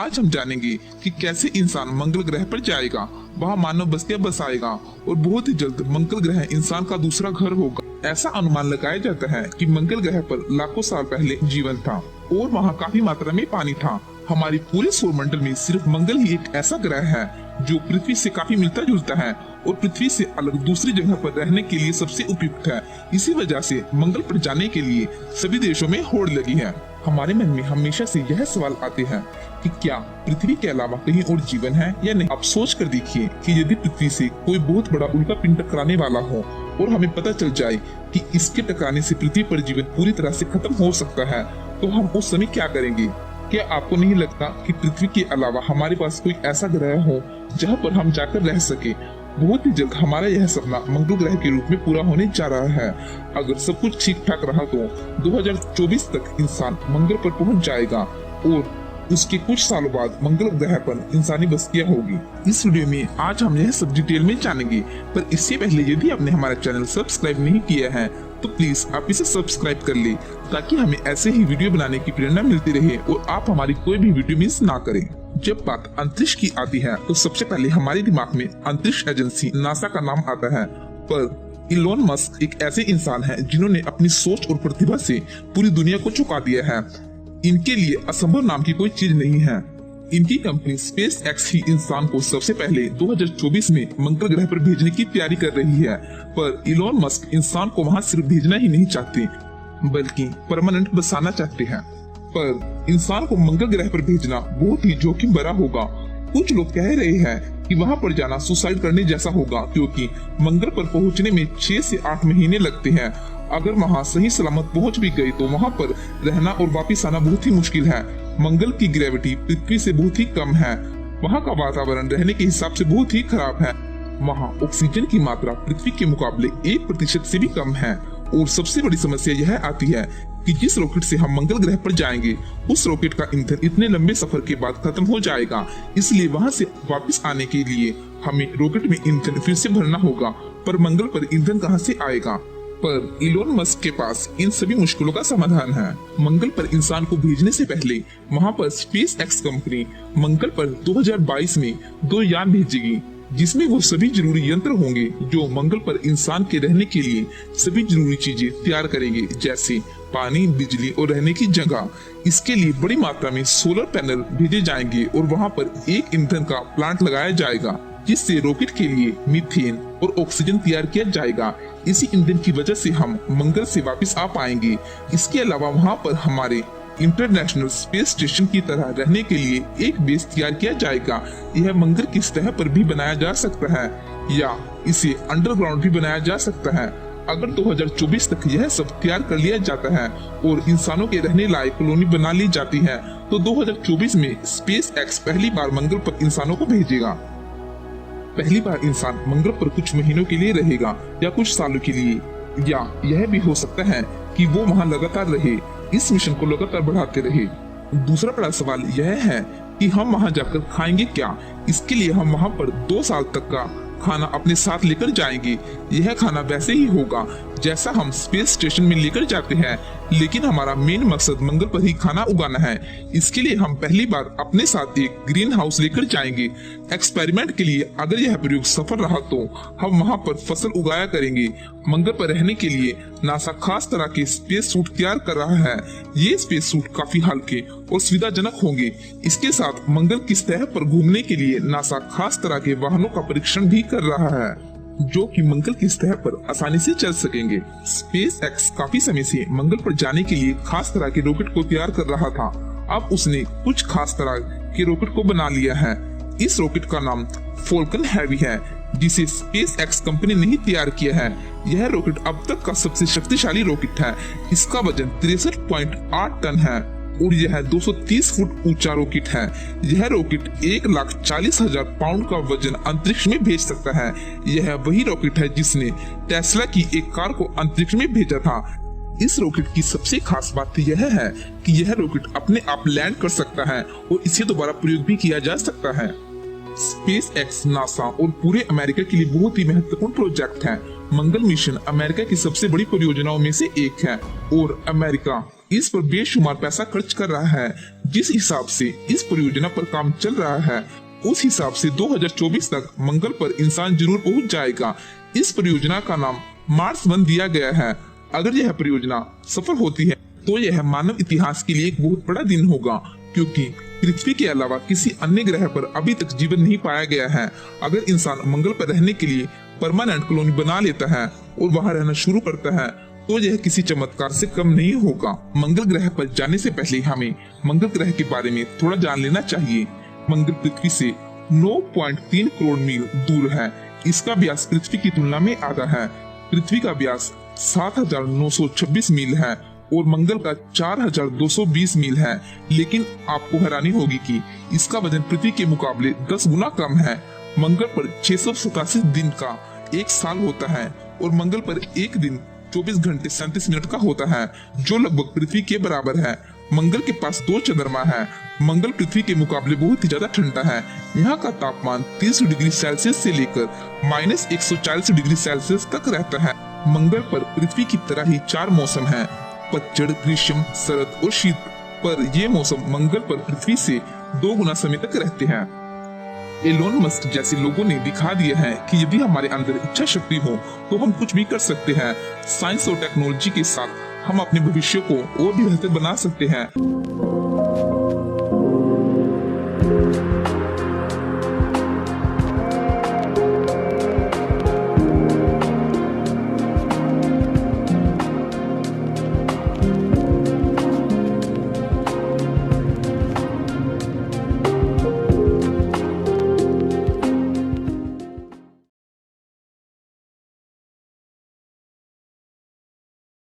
आज हम जानेंगे कि कैसे इंसान मंगल ग्रह पर जाएगा, वहाँ मानव बस्तियां बसाएगा और बहुत ही जल्द मंगल ग्रह इंसान का दूसरा घर होगा। ऐसा अनुमान लगाया जाता है कि मंगल ग्रह पर लाखों साल पहले जीवन था और वहाँ काफी मात्रा में पानी था। हमारे पूरे सौरमंडल में सिर्फ मंगल ही एक ऐसा ग्रह है जो पृथ्वी से काफी मिलता जुलता है और पृथ्वी से अलग दूसरी जगह पर रहने के लिए सबसे उपयुक्त है। इसी वजह से मंगल पर जाने के लिए सभी देशों में होड़ लगी है। हमारे मन में हमेशा से यह सवाल आते हैं कि क्या पृथ्वी के अलावा कहीं और जीवन है या नहीं। आप सोच कर देखिए कि यदि पृथ्वी से कोई बहुत बड़ा उल्का पिंड टकराने वाला हो और हमें पता चल जाए कि इसके टकराने से पृथ्वी पर जीवन पूरी तरह से खत्म हो सकता है, तो हम उस समय क्या करेंगे। क्या आपको नहीं लगता कि पृथ्वी के अलावा हमारे पास कोई ऐसा ग्रह हो जहां पर हम जाकर रह सके। बहुत ही जल्द हमारा यह सपना मंगल ग्रह के रूप में पूरा होने जा रहा है। अगर सब कुछ ठीक ठाक रहा तो 2024 तक इंसान मंगल पर पहुंच जाएगा और उसके कुछ सालों बाद मंगल ग्रह पर इंसानी बस्तियां होगी। इस वीडियो में आज हम यह सब डिटेल में जानेंगे, पर इससे पहले यदि आपने हमारा चैनल सब्सक्राइब नहीं किया है तो प्लीज आप इसे सब्सक्राइब कर ले, ताकि हमें ऐसे ही वीडियो बनाने की प्रेरणा मिलती रहे और आप हमारी कोई भी वीडियो मिस ना करें। जब बात अंतरिक्ष की आती है तो सबसे पहले हमारे दिमाग में अंतरिक्ष एजेंसी नासा का नाम आता है, पर इलोन मस्क एक ऐसे इंसान है जिन्होंने अपनी सोच और प्रतिभा से पूरी दुनिया को चौंका दिया है। इनके लिए असंभव नाम की कोई चीज नहीं है। इनकी कंपनी स्पेस एक्स ही इंसान को सबसे पहले 2024 में मंगल ग्रह पर भेजने की तैयारी कर रही है, पर इलोन मस्क इंसान को वहां सिर्फ भेजना ही नहीं चाहते बल्कि परमानेंट बसाना चाहते हैं। पर इंसान को मंगल ग्रह पर भेजना बहुत ही जोखिम भरा होगा। कुछ लोग कह रहे हैं कि वहां पर जाना सुसाइड करने जैसा होगा, क्योंकि मंगल पर पहुंचने में 6 से 8 महीने लगते हैं। अगर वहां सही सलामत पहुंच भी गई तो वहां पर रहना और वापिस आना बहुत ही मुश्किल है। मंगल की ग्रेविटी पृथ्वी से बहुत ही कम है। वहां का वातावरण रहने के हिसाब से बहुत ही खराब है। वहां ऑक्सीजन की मात्रा पृथ्वी के मुकाबले 1% से भी कम है। और सबसे बड़ी समस्या यह आती है कि जिस रॉकेट से हम मंगल ग्रह पर जाएंगे उस रॉकेट का ईंधन इतने लंबे सफर के बाद खत्म हो जाएगा, इसलिए वहां से वापस आने के लिए हमें रॉकेट में ईंधन फिर से भरना होगा। पर मंगल पर ईंधन कहां से आएगा। पर इलोन मस्क के पास इन सभी मुश्किलों का समाधान है। मंगल पर इंसान को भेजने से पहले वहां पर स्पेस एक्स कंपनी मंगल पर 2022 में 2 यान भेजेगी, जिसमें वो सभी जरूरी यंत्र होंगे जो मंगल पर इंसान के रहने के लिए सभी जरूरी चीजें तैयार करेंगे, जैसे पानी, बिजली और रहने की जगह। इसके लिए बड़ी मात्रा में सोलर पैनल भेजे जाएंगे और वहां पर एक ईंधन का प्लांट लगाया जाएगा, जिससे रॉकेट के लिए मीथेन और ऑक्सीजन तैयार किया जाएगा। इसी ईंधन की वजह से हम मंगल से वापस आ पाएंगे। इसके अलावा वहां पर हमारे इंटरनेशनल स्पेस स्टेशन की तरह रहने के लिए एक बेस तैयार किया जाएगा। यह मंगल की सतह पर भी बनाया जा सकता है या इसे अंडरग्राउंड भी बनाया जा सकता है। अगर 2024 तक यह सब तैयार कर लिया जाता है और इंसानों के रहने लायक कॉलोनी बना ली जाती है, तो 2024 में स्पेस एक्स पहली बार मंगल पर इंसानों को भेजेगा। पहली बार इंसान मंगल पर कुछ महीनों के लिए रहेगा या कुछ सालों के लिए, या यह भी हो सकता है कि वो वहां लगातार रहे, इस मिशन को लगातार बढ़ाते रहे। दूसरा बड़ा सवाल यह है कि हम वहां जाकर खाएंगे क्या। इसके लिए हम वहां पर 2 साल तक का खाना अपने साथ लेकर जाएंगे। यह खाना वैसे ही होगा जैसा हम स्पेस स्टेशन में लेकर जाते हैं, लेकिन हमारा मेन मकसद मंगल पर ही खाना उगाना है। इसके लिए हम पहली बार अपने साथ एक ग्रीन हाउस लेकर जाएंगे। एक्सपेरिमेंट के लिए अगर यह प्रयोग सफल रहा तो हम वहां पर फसल उगाया करेंगे। मंगल पर रहने के लिए नासा खास तरह के स्पेस सूट तैयार कर रहा है। ये स्पेस सूट काफी हल्के और सुविधाजनक होंगे। इसके साथ मंगल की सतह पर घूमने के लिए नासा खास तरह के वाहनों का परीक्षण भी कर रहा है, जो कि मंगल की सतह पर आसानी से चल सकेंगे। स्पेस एक्स काफी समय से मंगल पर जाने के लिए खास तरह के रॉकेट को तैयार कर रहा था। अब उसने कुछ खास तरह के रॉकेट को बना लिया है। इस रॉकेट का नाम फॉल्कन हैवी है, जिसे स्पेस एक्स कंपनी ने ही तैयार किया है। यह रॉकेट अब तक का सबसे शक्तिशाली रॉकेट है। इसका वजन 63.8 टन है और यह 230 फुट ऊंचा रॉकेट है। यह रॉकेट 1,40,000 पाउंड का वजन अंतरिक्ष में भेज सकता है। यह वही रॉकेट है जिसने टेस्ला की एक कार को अंतरिक्ष में भेजा था। इस रॉकेट की सबसे खास बात यह है कि यह रॉकेट अपने आप लैंड कर सकता है और इसे दोबारा प्रयोग भी किया जा सकता है। स्पेस एक्स नासा और पूरे अमेरिका के लिए बहुत ही महत्वपूर्ण प्रोजेक्ट है। मंगल मिशन अमेरिका की सबसे बड़ी परियोजनाओं में से एक है और अमेरिका इस पर बेशुमार पैसा खर्च कर रहा है। जिस हिसाब से इस परियोजना पर काम चल रहा है, उस हिसाब से 2024 तक मंगल पर इंसान जरूर पहुंच जाएगा। इस परियोजना का नाम मार्स 1 दिया गया है। अगर यह परियोजना सफल होती है तो यह मानव इतिहास के लिए एक बहुत बड़ा दिन होगा, क्योंकि पृथ्वी के अलावा किसी अन्य ग्रह पर अभी तक जीवन नहीं पाया गया है। अगर इंसान मंगल पर रहने के लिए परमानेंट कॉलोनी बना लेता है और वहां रहना शुरू करता है तो यह किसी चमत्कार से कम नहीं होगा। मंगल ग्रह पर जाने से पहले हमें मंगल ग्रह के बारे में थोड़ा जान लेना चाहिए। मंगल पृथ्वी से 9.3 करोड़ मील दूर है। इसका व्यास पृथ्वी की तुलना में आधा है। पृथ्वी का व्यास 7,926 मील है और मंगल का 4,220 मील है। लेकिन आपको हैरानी होगी कि इसका वजन पृथ्वी के मुकाबले 10 गुना कम है। मंगल पर 687 दिन का एक साल होता है और मंगल पर एक दिन 24 घंटे 37 मिनट का होता है, जो लगभग पृथ्वी के बराबर है। मंगल के पास 2 चंद्रमा है। मंगल पृथ्वी के मुकाबले बहुत ही ज्यादा ठंडा है। यहाँ का तापमान 30 डिग्री सेल्सियस से लेकर -140 डिग्री सेल्सियस तक रहता है। मंगल पर पृथ्वी की तरह ही 4 मौसम है, पतझड़, ग्रीष्म, शरद और शीत। पर ये मौसम मंगल पर पृथ्वी से 2 गुना समय तक रहते हैं। एलोन मस्क जैसे लोगों ने दिखा दिया है कि यदि हमारे अंदर इच्छा शक्ति हो तो हम कुछ भी कर सकते हैं। साइंस और टेक्नोलॉजी के साथ हम अपने भविष्य को और भी बेहतर बना सकते हैं।